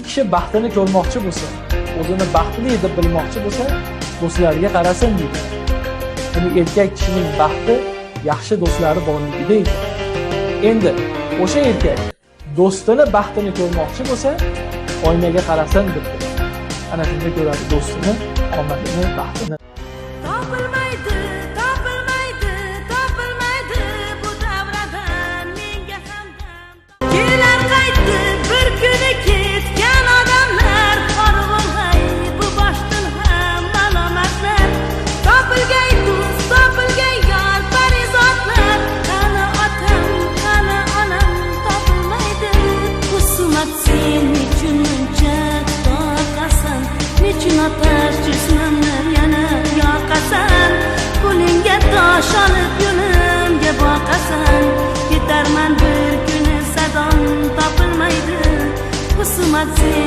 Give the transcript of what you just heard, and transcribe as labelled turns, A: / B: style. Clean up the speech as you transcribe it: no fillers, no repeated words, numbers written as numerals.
A: kishi baxtini ko'rmoqchi bo'lsa, o'zini baxtli deb bilmoqchi bo'lsa, do'stlariga qarasin deydi. Buni erkak kishining baxti yaxshi do'stlari borligida ekan. Endi o'sha erkak do'stini baxtini ko'rmoqchi bo'lsa, oynaga qarasin debdi. Ana shunda ko'radi do'stini, omadini, baxtini.
B: Topilmaydi, topilmaydi, topilmaydi bu davradan menga hamdam. Kelar qaytdi bir kuni ketgan odamlar, qorg'ilg'ay bu boshdan ham malomatlar. Topilgay do'st, topilgay yor, farizodlar. Qani otam, qani onam topilmaydi. Husumat sen uchun muncha tortasan, nechun otash jismimni yana yoqasan. Qo'lingga tosh olib yo'limga boqasan. Ketarman bir kuni sadom topilmaydi. Husumat sen